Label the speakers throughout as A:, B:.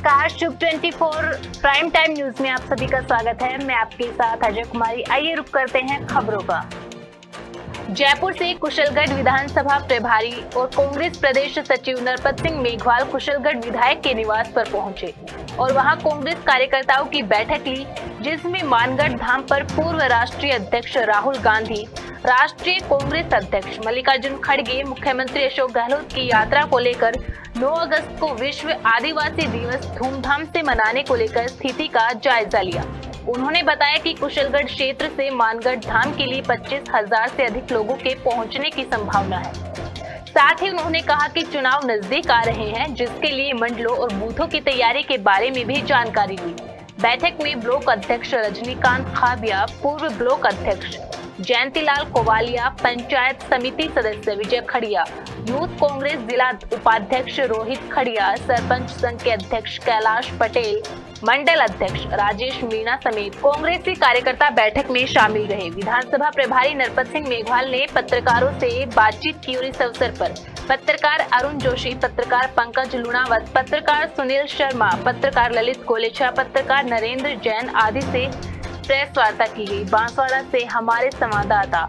A: नमस्कार, शुभ 24 prime time news में आप सभी का स्वागत है। मैं आपके साथ अजय कुमारी। आइए रुक करते हैं खबरों का। जयपुर से कुशलगढ़ विधानसभा प्रभारी और कांग्रेस प्रदेश सचिव नरपत सिंह मेघवाल कुशलगढ़ विधायक के निवास पर पहुंचे और वहां कांग्रेस कार्यकर्ताओं की बैठक ली, जिसमें मानगढ़ धाम पर पूर्व राष्ट्रीय अध्यक्ष राहुल गांधी, राष्ट्रीय कांग्रेस अध्यक्ष मल्लिकार्जुन खड़गे, मुख्यमंत्री अशोक गहलोत की यात्रा को लेकर 9 अगस्त को विश्व आदिवासी दिवस धूमधाम से मनाने को लेकर स्थिति का जायजा लिया। उन्होंने बताया कि कुशलगढ़ क्षेत्र से मानगढ़ धाम के लिए 25,000 से अधिक लोगों के पहुंचने की संभावना है। साथ ही उन्होंने कहा कि चुनाव नजदीक आ रहे हैं, जिसके लिए मंडलों और बूथों की तैयारी के बारे में भी जानकारी ली। बैठक में ब्लॉक अध्यक्ष रजनीकांत खाबिया, पूर्व ब्लॉक अध्यक्ष जयंतीलाल कोवालिया, पंचायत समिति सदस्य विजय खड़िया, यूथ कांग्रेस जिला उपाध्यक्ष रोहित खड़िया, सरपंच संघ के अध्यक्ष कैलाश पटेल, मंडल अध्यक्ष राजेश मीणा समेत कांग्रेसी कार्यकर्ता बैठक में शामिल रहे। विधानसभा प्रभारी नरपत सिंह मेघवाल ने पत्रकारों से बातचीत की और इस अवसर पर पत्रकार अरुण जोशी, पत्रकार पंकज लुणावत, पत्रकार सुनील शर्मा, पत्रकार ललित कोलेचा, पत्रकार नरेंद्र जैन आदि से प्रेस वार्ता की गई। बांसवाड़ा से हमारे संवाददाता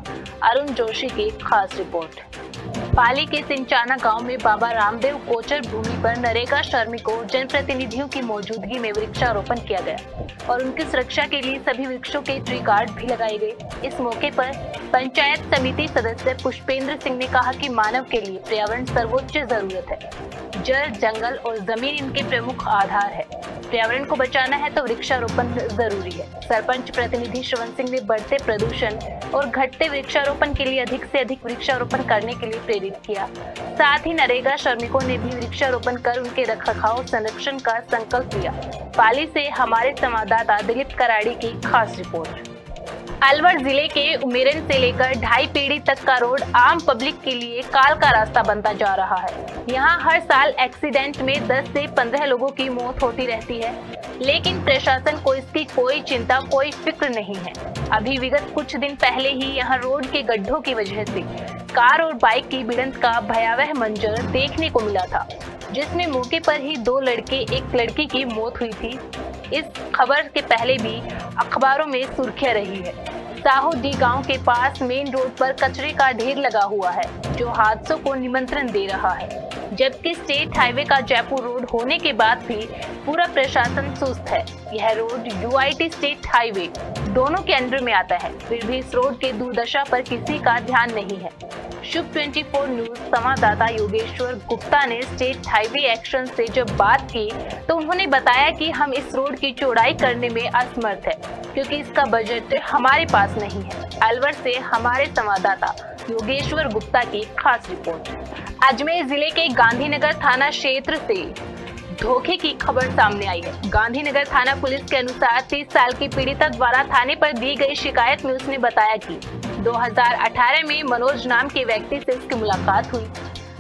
A: अरुण जोशी की खास रिपोर्ट। पाली के सिंचाना गांव में बाबा रामदेव कोचर भूमि पर नरेगा श्रमिकों जनप्रतिनिधियों की मौजूदगी में वृक्षारोपण किया गया और उनकी सुरक्षा के लिए सभी वृक्षों के ट्री गार्ड भी लगाए गए। इस मौके पर पंचायत समिति सदस्य पुष्पेंद्र सिंह ने कहा कि मानव के लिए पर्यावरण सर्वोच्च जरूरत है। जल, जंगल और जमीन इनके प्रमुख आधार है। पर्यावरण को बचाना है तो वृक्षारोपण जरूरी है। सरपंच प्रतिनिधि श्रवण सिंह ने बढ़ते प्रदूषण और घटते वृक्षारोपण के लिए अधिक से अधिक वृक्षारोपण करने के लिए प्रेरित किया। साथ ही नरेगा श्रमिकों ने भी वृक्षारोपण कर उनके रखरखाव संरक्षण का संकल्प लिया। पाली से हमारे संवाददाता दिलीप कराड़ी की खास रिपोर्ट। अलवर जिले के उमेरन से लेकर ढाई पीढ़ी तक का रोड आम पब्लिक के लिए काल का रास्ता बनता जा रहा है। यहाँ हर साल एक्सीडेंट में 10 से 15 लोगों की मौत होती रहती है, लेकिन प्रशासन को इसकी कोई चिंता, कोई फिक्र नहीं है। अभी विगत कुछ दिन पहले ही यहाँ रोड के गड्ढों की वजह से कार और बाइक की भिड़ंत का भयावह मंजर देखने को मिला था, जिसमें मौके पर ही 2 लड़के, एक लड़की की मौत हुई थी। इस खबर के पहले भी अखबारों में सुर्खियां रही है। साहूडी गांव के पास मेन रोड पर कचरे का ढेर लगा हुआ है, जो हादसों को निमंत्रण दे रहा है। जबकि स्टेट हाईवे का जयपुर रोड होने के बाद भी पूरा प्रशासन सुस्त है। यह रोड यूआईटी स्टेट हाईवे दोनों के अंडर में आता है, फिर भी इस रोड के दुर्दशा पर किसी का ध्यान नहीं है। शुभ 24 न्यूज संवाददाता योगेश्वर गुप्ता ने स्टेट हाईवे एक्शन से जब बात की तो उन्होंने बताया कि हम इस रोड की चौड़ाई करने में असमर्थ है, क्योंकि इसका बजट हमारे पास नहीं है। अलवर से हमारे संवाददाता योगेश्वर गुप्ता की खास रिपोर्ट। अजमेर जिले के गांधीनगर थाना क्षेत्र से धोखे की खबर सामने आई है। गांधीनगर थाना पुलिस के अनुसार 30 साल की पीड़िता द्वारा थाने पर दी गई शिकायत में उसने बताया कि 2018 में मनोज नाम के व्यक्ति से उसकी मुलाकात हुई।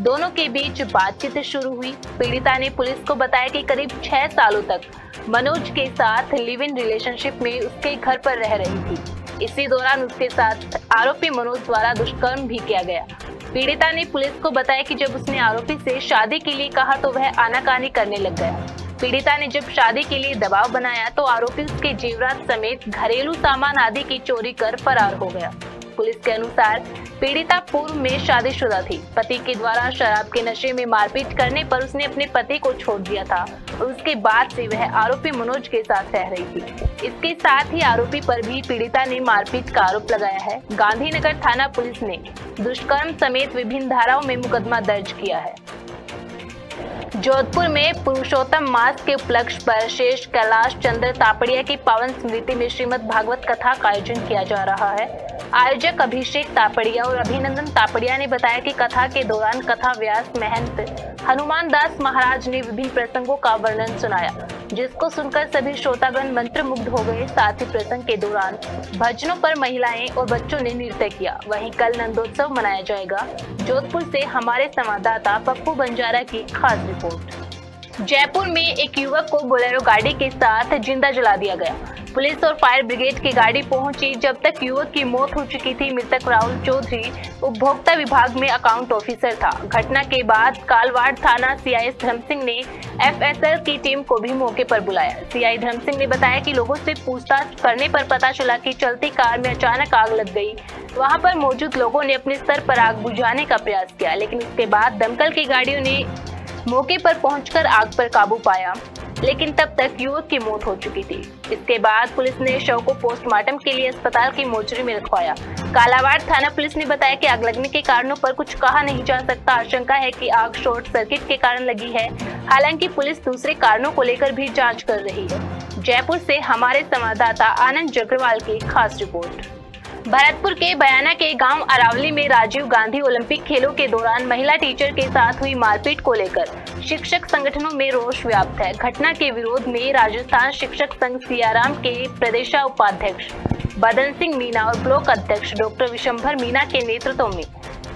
A: दोनों के बीच बातचीत शुरू हुई। पीड़िता ने पुलिस को बताया कि करीब 6 सालों तक मनोज के साथ लिव इन रिलेशनशिप में उसके घर पर रह रही थी। इसी दौरान उसके साथ आरोपी मनोज द्वारा दुष्कर्म भी किया गया। पीड़िता ने पुलिस को बताया कि जब उसने आरोपी से शादी के लिए कहा तो वह आनाकानी करने लग गया। पीड़िता ने जब शादी के लिए दबाव बनाया तो आरोपी उसके जेवरात समेत घरेलू सामान आदि की चोरी कर फरार हो गया। पुलिस के अनुसार पीड़िता पूर्व में शादीशुदा थी। पति के द्वारा शराब के नशे में मारपीट करने पर उसने अपने पति को छोड़ दिया था और उसके बाद से वह आरोपी मनोज के साथ रह रही थी। इसके साथ ही आरोपी पर भी पीड़िता ने मारपीट का आरोप लगाया है। गांधीनगर थाना पुलिस ने दुष्कर्म समेत विभिन्न धाराओं में मुकदमा दर्ज किया है। जोधपुर में पुरुषोत्तम मास के उपलक्ष्य पर शेष कैलाश चंद्र तापड़िया की पावन स्मृति में श्रीमद् भागवत कथा का आयोजन किया जा रहा है। आयोजक अभिषेक तापड़िया और अभिनंदन तापड़िया ने बताया कि कथा के दौरान कथा व्यास महंत हनुमान दास महाराज ने विभिन्न प्रसंगों का वर्णन सुनाया, जिसको सुनकर सभी श्रोतागण मंत्रमुग्ध हो गए। साथ ही प्रसंग के दौरान भजनों पर महिलाएं और बच्चों ने नृत्य किया। वहीं कल नंदोत्सव मनाया जाएगा। जोधपुर से हमारे संवाददाता पप्पू बंजारा की खास रिपोर्ट। जयपुर में एक युवक को बोलेरो गाड़ी के साथ जिंदा जला दिया गया। पुलिस और फायर ब्रिगेड की गाड़ी पहुंची जब तक युवक की मौत हो चुकी थी। मृतक राहुल चौधरी उपभोक्ता विभाग में अकाउंट ऑफिसर था। घटना के बाद कालवाड़ थाना सीआई धर्म सिंह ने एफएसएल की टीम को भी मौके पर बुलाया। सीआई धर्म सिंह ने बताया कि लोगों से पूछताछ करने पर पता चला कि चलती कार में अचानक आग लग गई। वहां पर मौजूद लोगों ने अपने स्तर पर आग बुझाने का प्रयास किया, लेकिन उसके बाद दमकल की गाड़ियों ने मौके पर पहुंचकर आग पर काबू पाया, लेकिन तब तक युवक की मौत हो चुकी थी। इसके बाद पुलिस ने शव को पोस्टमार्टम के लिए अस्पताल की मोर्चरी में रखवाया। कालावाड़ थाना पुलिस ने बताया कि आग लगने के कारणों पर कुछ कहा नहीं जा सकता। आशंका है कि आग शॉर्ट सर्किट के कारण लगी है। हालांकि पुलिस दूसरे कारणों को लेकर भी जांच कर रही है। जयपुर से हमारे संवाददाता आनंद जग्रवाल की खास रिपोर्ट। भरतपुर के बयाना के गांव अरावली में राजीव गांधी ओलंपिक खेलों के दौरान महिला टीचर के साथ हुई मारपीट को लेकर शिक्षक संगठनों में रोष व्याप्त है। घटना के विरोध में राजस्थान शिक्षक संघ सियाराम के प्रदेश उपाध्यक्ष बदन सिंह मीना और ब्लॉक अध्यक्ष डॉक्टर विशंभर मीना के नेतृत्व में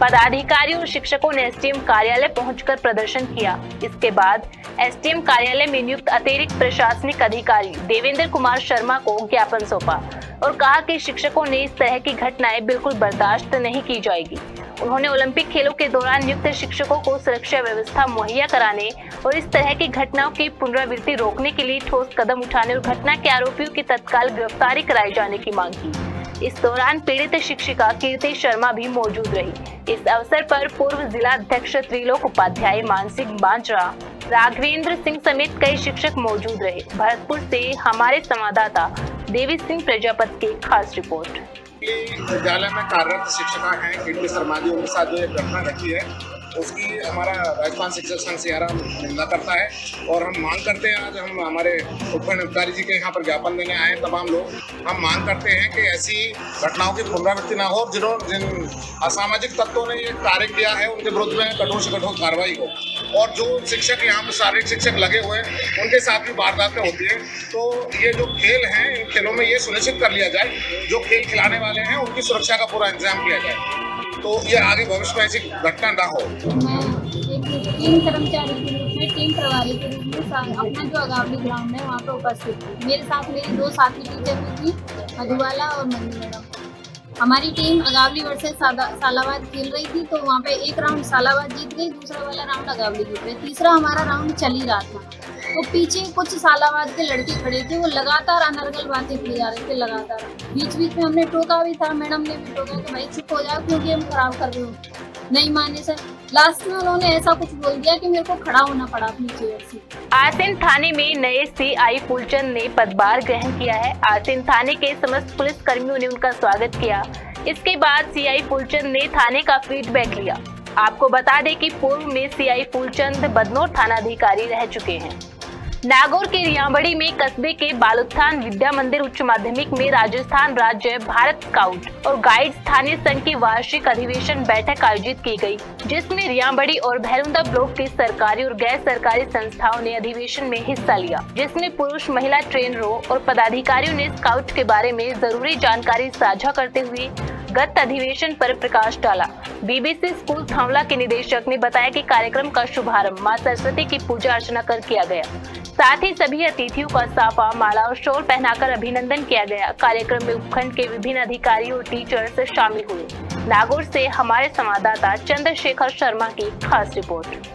A: पदाधिकारियों और शिक्षकों ने एसडीएम कार्यालय पहुंचकर प्रदर्शन किया। इसके बाद एसडीएम कार्यालय में नियुक्त अतिरिक्त प्रशासनिक अधिकारी देवेंद्र कुमार शर्मा को ज्ञापन सौंपा और कहा कि शिक्षकों ने इस तरह की घटनाएं बिल्कुल बर्दाश्त नहीं की जाएगी। उन्होंने ओलंपिक खेलों के दौरान नियुक्त शिक्षकों को सुरक्षा व्यवस्था मुहैया कराने और इस तरह की घटनाओं की पुनरावृत्ति रोकने के लिए ठोस कदम उठाने और घटना के आरोपियों की तत्काल गिरफ्तारी कराए जाने की मांग की। इस दौरान पीड़ित शिक्षिका कीर्ति शर्मा भी मौजूद रही। इस अवसर पर पूर्व जिला अध्यक्ष त्रिलोक उपाध्याय, मानसिंह बांजरा, राघवेंद्र सिंह समेत कई शिक्षक मौजूद रहे। भरतपुर से हमारे संवाददाता देवी सिंह प्रजापति की खास रिपोर्ट।
B: विद्यालय में कार्यरत शिक्षिका हैं कीर्ति शर्मा जी, उनके साथ जो घटना घटी है उसकी हमारा राजस्थान शिक्षक संघ सियाराम निंदा करता है और हम मांग करते हैं। आज हम हमारे उपखंड अधिकारी जी के यहाँ पर ज्ञापन देने आए हैं। तमाम लोग हम मांग करते हैं कि ऐसी घटनाओं की पुनरावृत्ति ना हो। जिन असामाजिक तत्वों ने ये कार्य किया है उनके विरुद्ध में कठोर से कठोर कार्रवाई हो और जो शिक्षक यहाँ पर शारीरिक शिक्षक लगे हुए हैं उनके साथ भी वारदातें होती है। तो ये जो खेल हैं इन खेलों में ये सुनिश्चित कर लिया जाए जो खेल खिलाने वाले हैं उनकी सुरक्षा का पूरा इंतजाम किया जाए, तो ये आगे भविष्य में ऐसी घटना ना हो।
C: मैं एक टीम कर्मचारी के रूप में, टीम प्रभारी के रूप में अपना जो अगावली ग्राउंड है वहाँ पे उपस्थित थी। मेरे साथ मेरी दो साथी टीचर भी थी, मधुबाला और मंजू मैडम। हमारी टीम अगावली वर्सेस सालाबाद खेल रही थी, तो वहाँ पे एक राउंड सालाबाद जीत गई, दूसरा वाला राउंड अगावली जीत गई, तीसरा हमारा राउंड चल ही रहा था। तो पीछे कुछ सालाबाद के लड़के खड़े थे, वो लगातार अनर्गल बातें की जा रहे थे लगातार। बीच बीच में हमने टोका भी था, मैडम ने भी टोका कि भाई चुप हो जाओ क्योंकि हम खराब कर रहे हो। नहीं माने सर। लास्ट में उन्होंने ऐसा कुछ बोल दिया कि मेरे को खड़ा होना पड़ा अपनी चेयर से।
A: आसीन थाने में नए सीआई फूलचंद ने पदभार ग्रहण किया है। आसीन थाने के समस्त पुलिस कर्मियों ने उनका स्वागत किया। इसके बाद सीआई फूलचंद ने थाने का फीडबैक लिया। आपको बता दें कि पूर्व में सीआई फूलचंद बदनौर थानाधिकारी रह चुके हैं। नागौर के रियांबड़ी में कस्बे के बालुत्थान विद्या मंदिर उच्च माध्यमिक में राजस्थान राज्य भारत स्काउट और गाइड स्थानीय संघ की वार्षिक अधिवेशन बैठक आयोजित की गई, जिसमें रियांबड़ी और भैरुंदा ब्लॉक की सरकारी और गैर सरकारी संस्थाओं ने अधिवेशन में हिस्सा लिया, जिसमें पुरुष महिला ट्रेनरों और पदाधिकारियों ने स्काउट के बारे में जरूरी जानकारी साझा करते हुए गत अधिवेशन पर प्रकाश डाला। बीबीसी स्कूल थावला के निदेशक ने बताया कि कार्यक्रम का शुभारंभ मां सरस्वती की पूजा अर्चना कर किया गया। साथ ही सभी अतिथियों का साफा, माला और शॉल पहनाकर अभिनंदन किया गया। कार्यक्रम में उपखंड के विभिन्न अधिकारियों और टीचर्स शामिल हुए। नागौर से हमारे संवाददाता चंद्रशेखर शर्मा की खास रिपोर्ट।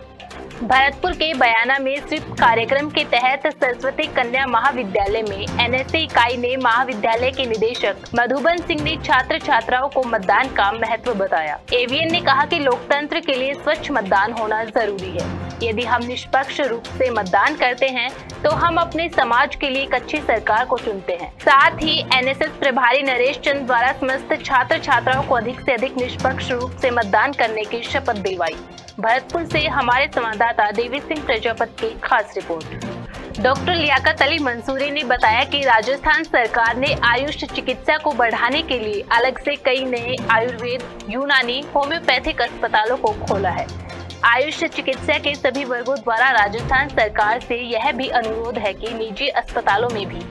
A: भरतपुर के बयाना में स्वीप कार्यक्रम के तहत सरस्वती कन्या महाविद्यालय में एनएसए इकाई ने महाविद्यालय के निदेशक मधुबन सिंह ने छात्र छात्राओं को मतदान का महत्व बताया। एवीएन ने कहा कि लोकतंत्र के लिए स्वच्छ मतदान होना जरूरी है। यदि हम निष्पक्ष रूप से मतदान करते हैं तो हम अपने समाज के लिए एक अच्छी सरकार को चुनते हैं। साथ ही एनएसएस प्रभारी नरेश चंद द्वारा समस्त छात्र छात्राओं को अधिक से अधिक निष्पक्ष रूप से मतदान करने की शपथ दिलवाई। भरतपुर से हमारे संवाददाता देवी सिंह प्रजापति की खास रिपोर्ट। डॉक्टर लियाकत अली मंसूरी ने बताया कि राजस्थान सरकार ने आयुष चिकित्सा को बढ़ाने के लिए अलग से कई नए आयुर्वेद, यूनानी, होम्योपैथिक अस्पतालों को खोला है। आयुष चिकित्सा के सभी वर्गों द्वारा राजस्थान सरकार से यह भी अनुरोध है कि निजी अस्पतालों में भी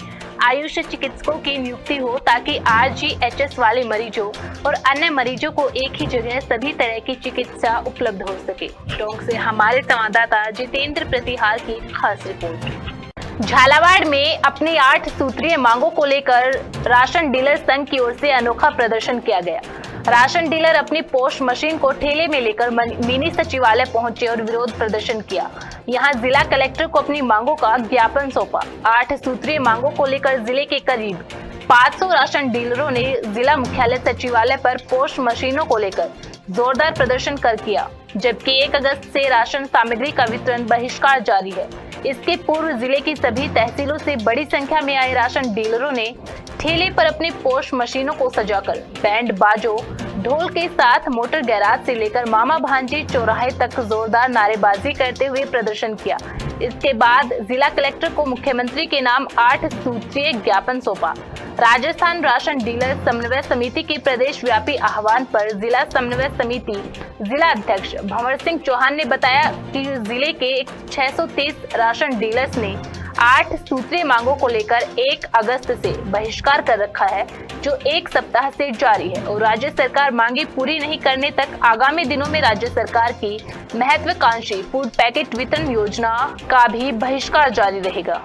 A: आयुष चिकित्सकों की नियुक्ति हो ताकि RGHS वाले मरीजों और अन्य मरीजों को एक ही जगह सभी तरह की चिकित्सा उपलब्ध हो सके। टोंक से हमारे संवाददाता जितेंद्र प्रतिहार की खास रिपोर्ट। झालावाड़ में अपनी 8 सूत्रीय मांगों को लेकर राशन डीलर संघ की ओर से अनोखा प्रदर्शन किया गया। राशन डीलर अपनी पोस्ट मशीन को ठेले में लेकर मिनी सचिवालय पहुंचे और विरोध प्रदर्शन किया। यहां जिला कलेक्टर को अपनी मांगों का ज्ञापन सौंपा। 8 सूत्रीय मांगों को लेकर जिले के करीब 500 राशन डीलरों ने जिला मुख्यालय सचिवालय पर पोस्ट मशीनों को लेकर जोरदार प्रदर्शन कर किया, जबकि 1 अगस्त से राशन सामग्री का वितरण बहिष्कार जारी है। इसके पूर्व जिले की सभी तहसीलों से बड़ी संख्या में आए राशन डीलरों ने ठेले पर अपनी पोस्ट मशीनों को सजाकर बैंड बाजों ढोल के साथ मोटर गैराज से लेकर मामा भांजी चौराहे तक जोरदार नारेबाजी करते हुए प्रदर्शन किया। इसके बाद जिला कलेक्टर को मुख्यमंत्री के नाम 8 सूत्रीय ज्ञापन सौंपा। राजस्थान राशन डीलर समन्वय समिति के प्रदेश व्यापी आह्वान पर जिला समन्वय समिति जिला अध्यक्ष भंवर सिंह चौहान ने बताया कि जिले के 623 राशन डीलर्स ने 8 सूत्रीय मांगों को लेकर 1 अगस्त से बहिष्कार कर रखा है, जो 1 सप्ताह से जारी है और राज्य सरकार मांगे पूरी नहीं करने तक आगामी दिनों में राज्य सरकार की महत्वाकांक्षी फूड पैकेट वितरण योजना का भी बहिष्कार जारी रहेगा।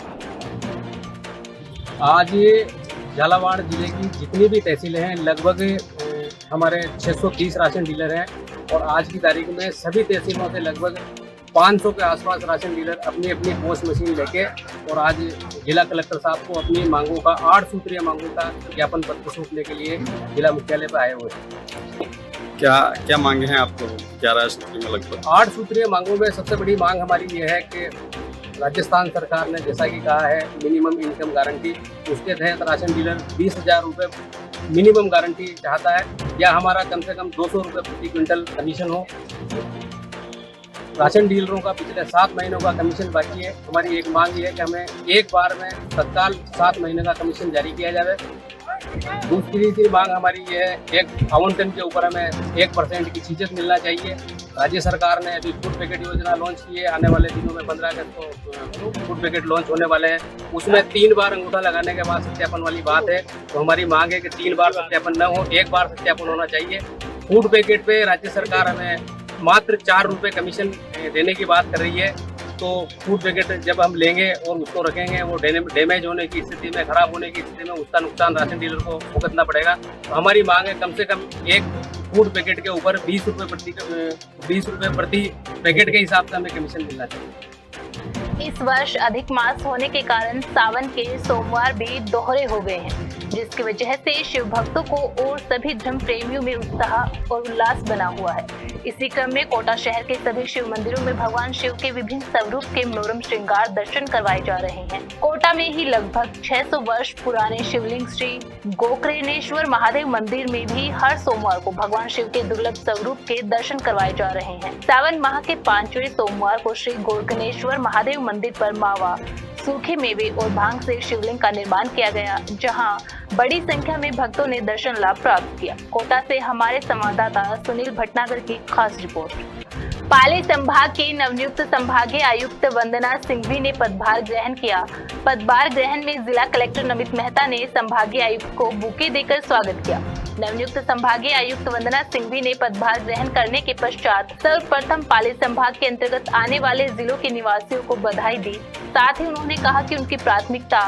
D: आज ये झालावाड़ जिले की जितनी भी तहसीलें हैं, लगभग हमारे 630 राशन डीलर हैं और आज की तारीख में सभी तहसीलों से लगभग 500 के आसपास राशन डीलर अपनी अपनी पोस्ट मशीन लेके और आज जिला कलेक्टर साहब को अपनी मांगों का 8 सूत्रीय मांगों का ज्ञापन पत्र सौंपने के लिए जिला मुख्यालय पर आए हुए हैं।
E: क्या मांगे हैं आपको? 11 सूत्री में लगभग
D: 8 सूत्रीय मांगों में सबसे बड़ी मांग हमारी ये है कि राजस्थान सरकार ने जैसा कि कहा है मिनिमम इनकम गारंटी, उसके तहत राशन डीलर 20,000 रुपये मिनिमम गारंटी चाहता है या हमारा कम से कम 200 रुपये प्रति क्विंटल कमीशन हो। राशन डीलरों का पिछले 7 महीनों का कमीशन बाकी है। हमारी एक मांग ये है कि हमें एक बार में तत्काल 7 महीने का कमीशन जारी किया जाए। दूसरी मांग हमारी ये है, एक आवंटन के ऊपर हमें 1% की छीजत मिलना चाहिए। राज्य सरकार ने अभी फूड पैकेट योजना लॉन्च की है, आने वाले दिनों में 15 अगस्त को फूड पैकेट लॉन्च होने वाले हैं। उसमें 3 बार अंगूठा लगाने के बाद सत्यापन वाली बात है, तो हमारी मांग है कि 3 बार सत्यापन न हो, 1 बार सत्यापन होना चाहिए। फूड पैकेट पे राज्य सरकार हमें मात्र 4 रुपये कमीशन देने की बात कर रही है, तो फूड पैकेट जब हम लेंगे और उसको रखेंगे, वो डैमेज होने की स्थिति में, खराब होने की स्थिति में उसका नुकसान राशन डीलर को भुगतना पड़ेगा। तो हमारी मांग है कम से कम एक फूड पैकेट के ऊपर 20 रुपये प्रति पैकेट के हिसाब से हमें कमीशन मिलना चाहिए।
A: इस वर्ष अधिक मास होने के कारण सावन के सोमवार भी दोहरे हो गए हैं, जिसकी वजह से शिव भक्तों को और सभी धर्म प्रेमियों में उत्साह और उल्लास बना हुआ है। इसी क्रम में कोटा शहर के सभी शिव मंदिरों में भगवान शिव के विभिन्न स्वरूप के मनोरम श्रृंगार दर्शन करवाए जा रहे हैं। कोटा में ही लगभग 600 वर्ष पुराने शिवलिंग श्री गोकर्णेश्वर महादेव मंदिर में भी हर सोमवार को भगवान शिव के दुर्लभ स्वरूप के दर्शन करवाए जा रहे हैं। सावन माह के 5वें सोमवार को श्री गोकर्णेश्वर महादेव मंदिर पर मावा, सूखे मेवे और भांग से शिवलिंग का निर्माण किया गया, जहां बड़ी संख्या में भक्तों ने दर्शन लाभ प्राप्त किया। कोटा से हमारे संवाददाता सुनील भटनागर की खास रिपोर्ट। पाली संभाग के नवनियुक्त संभागीय आयुक्त वंदना सिंघवी ने पदभार ग्रहण किया। पदभार ग्रहण में जिला कलेक्टर नमित मेहता ने संभागीय आयुक्त को बुके देकर स्वागत किया। नवनियुक्त संभागीय आयुक्त वंदना सिंघवी ने पदभार ग्रहण करने के पश्चात सर्वप्रथम पाली संभाग के अंतर्गत आने वाले जिलों के निवासियों को बधाई दी। साथ ही उन्होंने कहा कि उनकी प्राथमिकता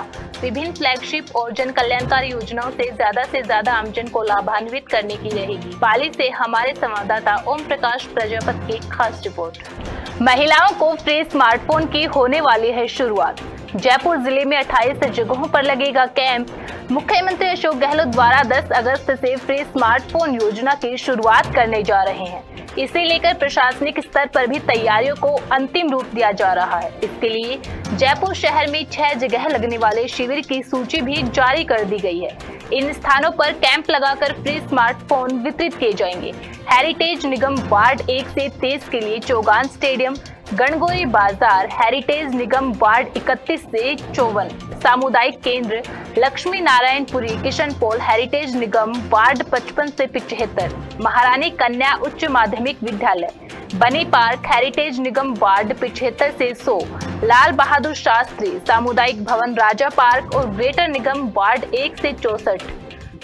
A: विभिन्न फ्लैगशिप और जन कल्याणकारी योजनाओं से ज्यादा आमजन को लाभान्वित करने की रहेगी। पाली से हमारे संवाददाता ओम प्रकाश प्रजापति की खास रिपोर्ट। महिलाओं को फ्री स्मार्टफोन की होने वाली है शुरुआत। जयपुर जिले में 28 जगहों पर लगेगा कैंप। मुख्यमंत्री अशोक गहलोत द्वारा 10 अगस्त से फ्री स्मार्टफोन योजना की शुरुआत करने जा रहे हैं। इसे लेकर प्रशासनिक स्तर पर भी तैयारियों को अंतिम रूप दिया जा रहा है। इसके लिए जयपुर शहर में 6 जगह लगने वाले शिविर की सूची भी जारी कर दी गई है। इन स्थानों पर कैंप लगाकर फ्री स्मार्टफोन वितरित किए जाएंगे। हेरिटेज निगम वार्ड 1 से 23 के लिए चौगान स्टेडियम, गणगौरी बाजार, हेरिटेज निगम वार्ड 31 से 54, सामुदायिक केंद्र लक्ष्मी नारायणपुरी किशनपोल हेरिटेज निगम वार्ड 55 से 75, महारानी कन्या उच्च माध्यमिक विद्यालय बनी पार्क हेरिटेज निगम वार्ड 75 से 100, लाल बहादुर शास्त्री सामुदायिक भवन राजा पार्क और ग्रेटर निगम वार्ड 1 से 64,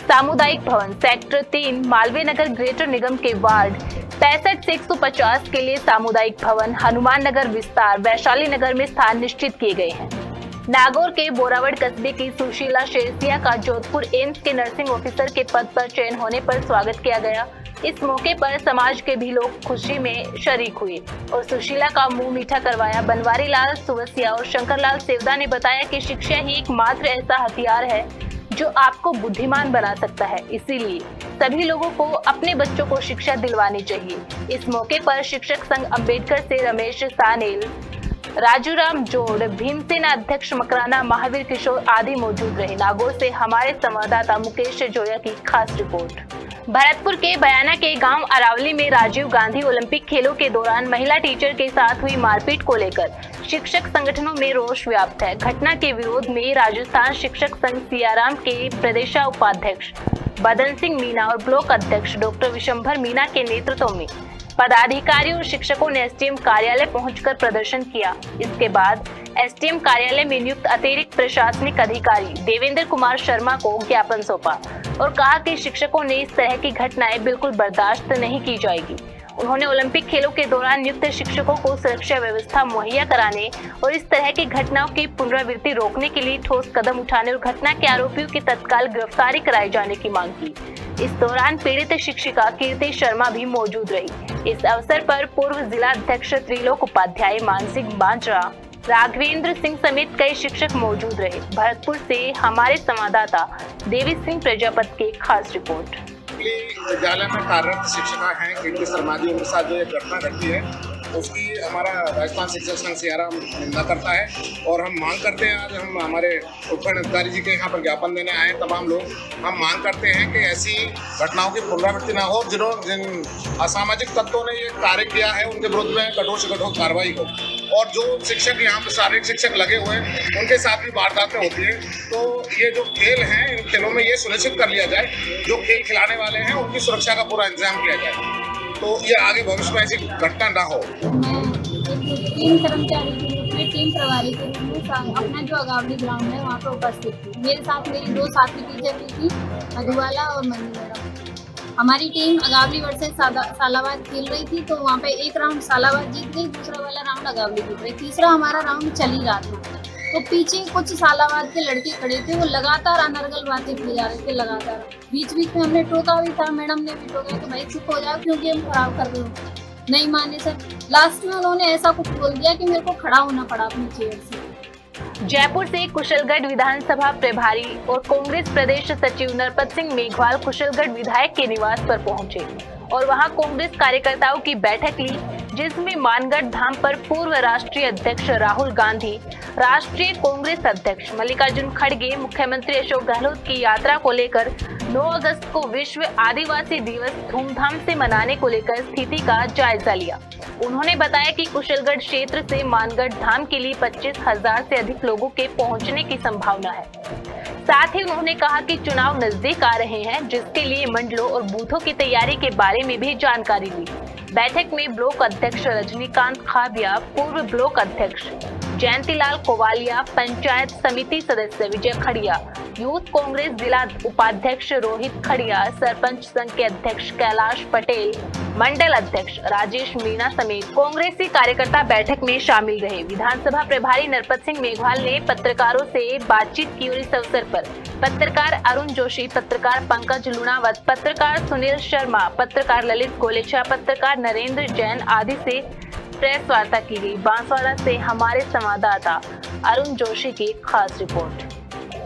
A: सामुदायिक भवन सेक्टर 3 मालवीय नगर ग्रेटर निगम के वार्ड 65 से 150 के लिए सामुदायिक भवन हनुमान नगर विस्तार वैशाली नगर में स्थान निश्चित किए गए हैं। नागौर के बोरावड़ कस्बे की सुशीला शेरसिया का जोधपुर एम्स के नर्सिंग ऑफिसर के पद पर चयन होने पर स्वागत किया गया। इस मौके पर समाज के भी लोग खुशी में शरीक हुए और सुशीला का मुंह मीठा करवाया। बनवारी लाल सुवसिया और शंकर लाल सेवदा ने बताया कि शिक्षा ही एकमात्र ऐसा हथियार है जो आपको बुद्धिमान बना सकता है, इसीलिए सभी लोगों को अपने बच्चों को शिक्षा दिलवानी चाहिए। इस मौके पर शिक्षक संघ अंबेडकर से रमेश सानेल, राजूराम जोड़, भीमसेना अध्यक्ष मकराना, महावीर किशोर आदि मौजूद रहे। नागौर से हमारे संवाददाता मुकेश जोया की खास रिपोर्ट। भरतपुर के बयाना के गांव अरावली में राजीव गांधी ओलंपिक खेलों के दौरान महिला टीचर के साथ हुई मारपीट को लेकर शिक्षक संगठनों में रोष व्याप्त है। घटना के विरोध में राजस्थान शिक्षक संघ सियाराम के प्रदेश उपाध्यक्ष बदन सिंह मीना और ब्लॉक अध्यक्ष डॉक्टर विशंभर मीना के नेतृत्व में पदाधिकारियों और शिक्षकों ने एसडीएम कार्यालय पहुंचकर प्रदर्शन किया। इसके बाद एसडीएम कार्यालय में नियुक्त अतिरिक्त प्रशासनिक अधिकारी देवेंद्र कुमार शर्मा को ज्ञापन सौंपा और कहा कि शिक्षकों ने इस तरह की घटनाएं बिल्कुल बर्दाश्त नहीं की जाएगी। उन्होंने ओलंपिक खेलों के दौरान नियुक्त शिक्षकों को सुरक्षा व्यवस्था मुहैया कराने और इस तरह की घटनाओं की पुनरावृत्ति रोकने के लिए ठोस कदम उठाने और घटना के आरोपियों की तत्काल गिरफ्तारी कराए जाने की मांग की। इस दौरान पीड़ित शिक्षिका कीर्ति शर्मा भी मौजूद रही। इस अवसर पर पूर्व जिला अध्यक्ष त्रिलोक उपाध्याय, मानसिंह बांजरा, राघवेंद्र सिंह समेत कई शिक्षक मौजूद रहे। भरतपुर से हमारे संवाददाता देवी सिंह प्रजापति की खास रिपोर्ट।
B: विद्यालय में कार्यरत शिक्षिका हैं कीर्ति शर्मा जी, उनके साथ जो एक घटना घटी है उसकी हमारा राजस्थान शिक्षक संघ सियाराम निंदा करता है और हम मांग करते हैं। आज हम हमारे उपखंड अधिकारी जी के यहाँ पर ज्ञापन देने आए हैं। तमाम लोग हम मांग करते हैं कि ऐसी घटनाओं की पुनरावृत्ति ना हो। जिन असामाजिक तत्वों ने ये कार्य किया है उनके विरुद्ध में कठोर से कठोर कार्रवाई हो और जो शिक्षक यहाँ पर शारीरिक शिक्षक लगे हुए हैं उनके साथ भी वारदातें होती है। तो ये जो खेल हैं इन खेलों में ये सुनिश्चित कर लिया जाए जो खेल खिलाने वाले हैं उनकी सुरक्षा का पूरा इंतजाम किया जाए तो ये आगे भविष्य में ऐसी घटना ना हो।
C: मैं एक टीम कर्मचारी के रूप में, टीम प्रभारी के रूप में अपना जो अगावली ग्राउंड है वहाँ पर उपस्थित थी। मेरे साथ मेरी दो साथी टीचर भी थी, मधुबाला और मंजू मैडम। हमारी टीम अगावली वर्सेस सालाबाद खेल रही थी तो वहाँ पे एक राउंड सालाबाद जीत गई, दूसरा वाला राउंड अगावली जीत गई, तीसरा हमारा राउंड चल ही रहा था। तो पीछे कुछ सालाबाद के लड़के खड़े थे, वो लगातार अनर्गल बातें किए जा रहे थे। लगातार बीच बीच में हमने टोका भी था, मैडम ने भी टोका तो भाई चुप हो जाओ क्योंकि हम खराब कर रहे हो। नहीं माने सर, लास्ट में उन्होंने ऐसा कुछ बोल दिया कि मेरे को खड़ा होना पड़ा अपनी चेयर से।
A: जयपुर से कुशलगढ़ विधानसभा प्रभारी और कांग्रेस प्रदेश सचिव नरपत सिंह मेघवाल कुशलगढ़ विधायक के निवास पर पहुंचे और वहां कांग्रेस कार्यकर्ताओं की बैठक ली, जिसमें मानगढ़ धाम पर पूर्व राष्ट्रीय अध्यक्ष राहुल गांधी, राष्ट्रीय कांग्रेस अध्यक्ष मल्लिकार्जुन खड़गे, मुख्यमंत्री अशोक गहलोत की यात्रा को लेकर 9 अगस्त को विश्व आदिवासी दिवस धूमधाम से मनाने को लेकर स्थिति का जायजा लिया। उन्होंने बताया कि कुशलगढ़ क्षेत्र से मानगढ़ धाम के लिए 25,000 से अधिक लोगों के पहुंचने की संभावना है। साथ ही उन्होंने कहा कि चुनाव नजदीक आ रहे हैं, जिसके लिए मंडलों और बूथों की तैयारी के बारे में भी जानकारी दी। बैठक में ब्लॉक अध्यक्ष रजनीकांत खाबिया, पूर्व ब्लॉक अध्यक्ष जयंतीलाल कोवालिया, पंचायत समिति सदस्य विजय खड़िया, यूथ कांग्रेस जिला उपाध्यक्ष रोहित खड़िया, सरपंच संघ के अध्यक्ष कैलाश पटेल, मंडल अध्यक्ष राजेश मीणा समेत कांग्रेसी कार्यकर्ता बैठक में शामिल रहे। विधानसभा प्रभारी नरपत सिंह मेघवाल ने पत्रकारों से बातचीत की और इस अवसर पर पत्रकार अरुण जोशी, पत्रकार पंकज लुणावत, पत्रकार सुनील शर्मा, पत्रकार ललित गोलेचा, पत्रकार नरेंद्र जैन आदि से प्रेस वार्ता की गई। बांसवाड़ा से हमारे संवाददाता अरुण जोशी की खास रिपोर्ट।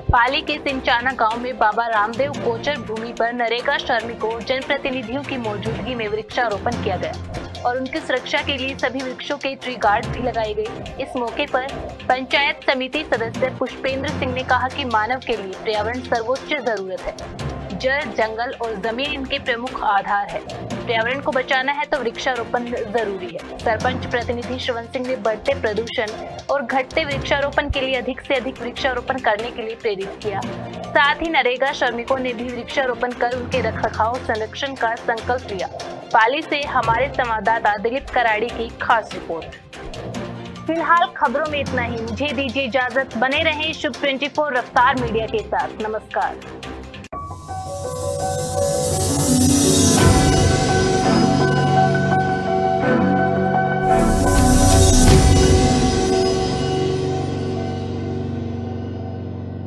A: पाली के सिंचाना गांव में बाबा रामदेव गोचर भूमि पर नरेगा श्रमिकों और जनप्रतिनिधियों की मौजूदगी में वृक्षारोपण किया गया और उनकी सुरक्षा के लिए सभी वृक्षों के ट्री गार्ड भी लगाए गए। इस मौके पर पंचायत समिति सदस्य पुष्पेंद्र सिंह ने कहा कि मानव के लिए पर्यावरण सर्वोच्च जरूरत है। जल, जंगल और जमीन इनके प्रमुख आधार है। पर्यावरण को बचाना है तो वृक्षारोपण जरूरी है। सरपंच प्रतिनिधि श्रवण सिंह ने बढ़ते प्रदूषण और घटते वृक्षारोपण के लिए अधिक से अधिक वृक्षारोपण करने के लिए प्रेरित किया। साथ ही नरेगा श्रमिकों ने भी वृक्षारोपण कर उनके रखरखाव संरक्षण का संकल्प लिया। पाली से हमारे संवाददाता दिलीप कराड़ी की खास रिपोर्ट। फिलहाल खबरों में इतना ही। मुझे दीजिए इजाजत। बने रहें शुभ 24 रफ्तार मीडिया के साथ। नमस्कार।